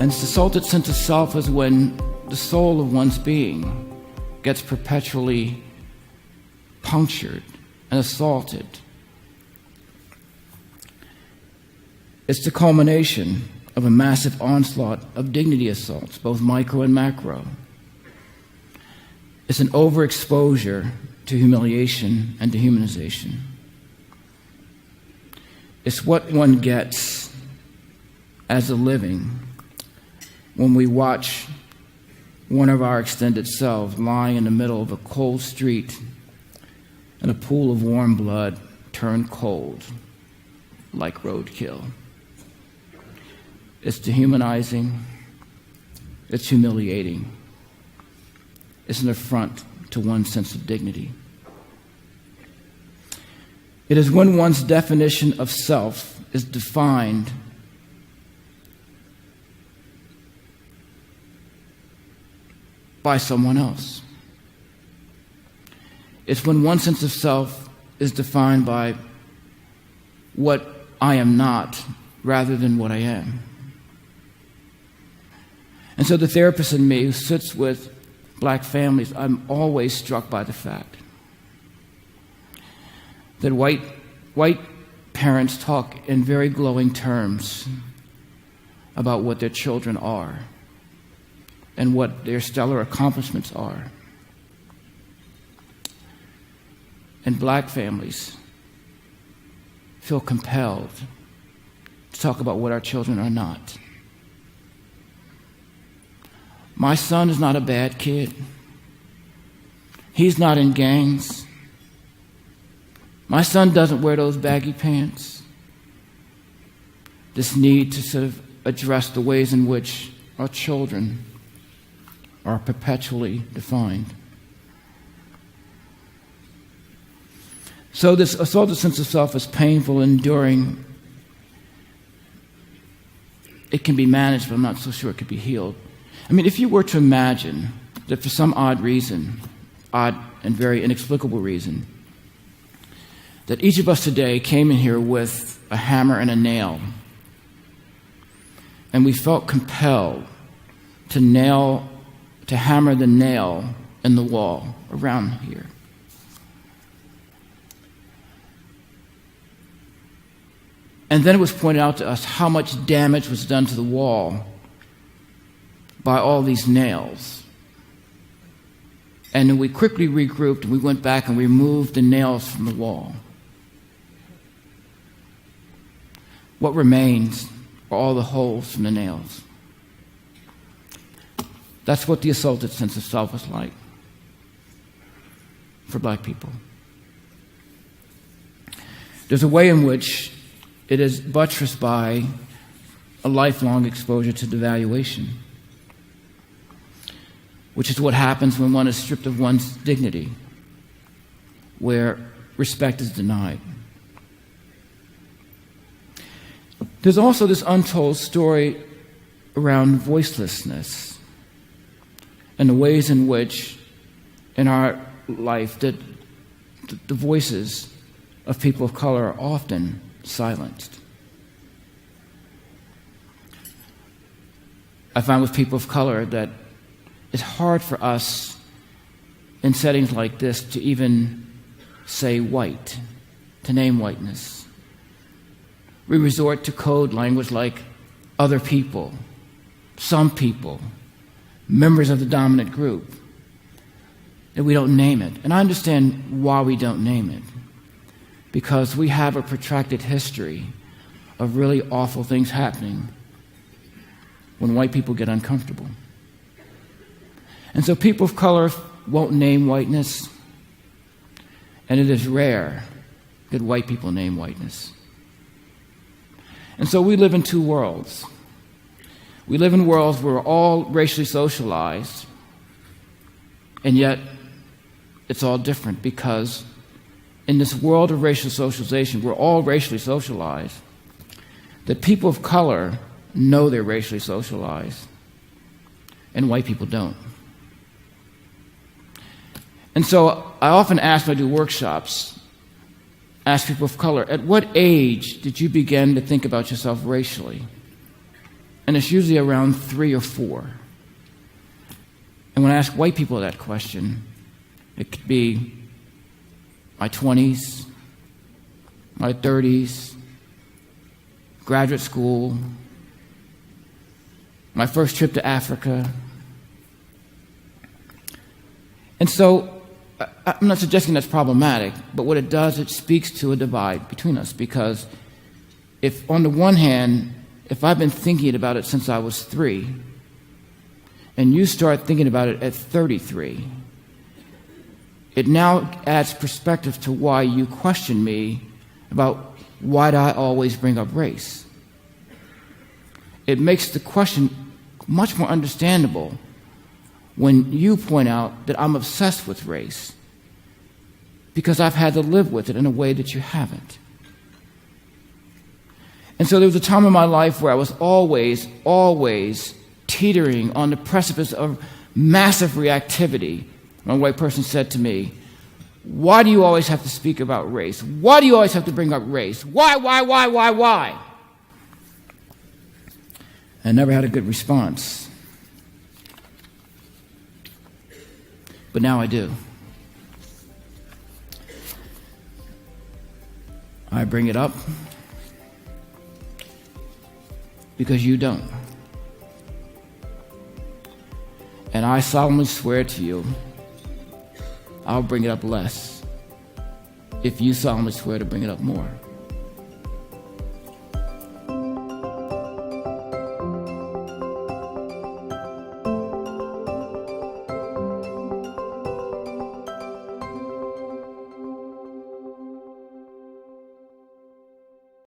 And this assaulted sense of self is when the soul of one's being gets perpetually punctured and assaulted. It's the culmination of a massive onslaught of dignity assaults, both micro and macro. It's an overexposure to humiliation and dehumanization. It's what one gets as a living when we watch one of our extended selves lying in the middle of a cold street and a pool of warm blood turn cold like roadkill. It's dehumanizing, it's humiliating, it's an affront to one's sense of dignity. It is when one's definition of self is defined by someone else. It's when one sense of self is defined by what I am not rather than what I am. And so the therapist in me who sits with black families, I'm always struck by the fact that white parents talk in very glowing terms about what their children are and what their stellar accomplishments are. And black families feel compelled to talk about what our children are not. My son is not a bad kid. He's not in gangs. My son doesn't wear those baggy pants. This need to sort of address the ways in which our children are perpetually defined. So this assaulted sense of self is painful, enduring. It can be managed, but I'm not so sure it could be healed. I mean, if you were to imagine that for some odd reason, odd and very inexplicable reason, that each of us today came in here with a hammer and a nail, and we felt compelled to hammer the nail in the wall around here. And then it was pointed out to us how much damage was done to the wall by all these nails. And then we quickly regrouped and we went back and removed the nails from the wall. What remains are all the holes from the nails. That's what the assaulted sense of self is like for black people. There's a way in which it is buttressed by a lifelong exposure to devaluation, which is what happens when one is stripped of one's dignity, where respect is denied. There's also this untold story around voicelessness and the ways in which in our life that the voices of people of color are often silenced. I find with people of color that it's hard for us in settings like this to even say white, to name whiteness. We resort to code language like other people, some people, members of the dominant group, that we don't name it. And I understand why we don't name it, because we have a protracted history of really awful things happening when white people get uncomfortable. And so people of color won't name whiteness, and it is rare that white people name whiteness. And so we live in two worlds. We live in worlds where we're all racially socialized, and yet it's all different, because in this world of racial socialization, we're all racially socialized, that people of color know they're racially socialized, and white people don't. And so I often ask when I do workshops, ask people of color, at what age did you begin to think about yourself racially? And it's usually around 3 or 4. And when I ask white people that question, it could be my 20s, my 30s, graduate school, my first trip to Africa. And so I'm not suggesting that's problematic, but what it does, it speaks to a divide between us. Because if, on the one hand, if I've been thinking about it since I was 3, and you start thinking about it at 33, it now adds perspective to why you question me about why do I always bring up race. It makes the question much more understandable when you point out that I'm obsessed with race because I've had to live with it in a way that you haven't. And so there was a time in my life where I was always teetering on the precipice of massive reactivity. One white person said to me, "Why do you always have to speak about race? Why do you always have to bring up race? Why? I never had a good response. But now I do. I bring it up because you don't. And I solemnly swear to you, I'll bring it up less if you solemnly swear to bring it up more.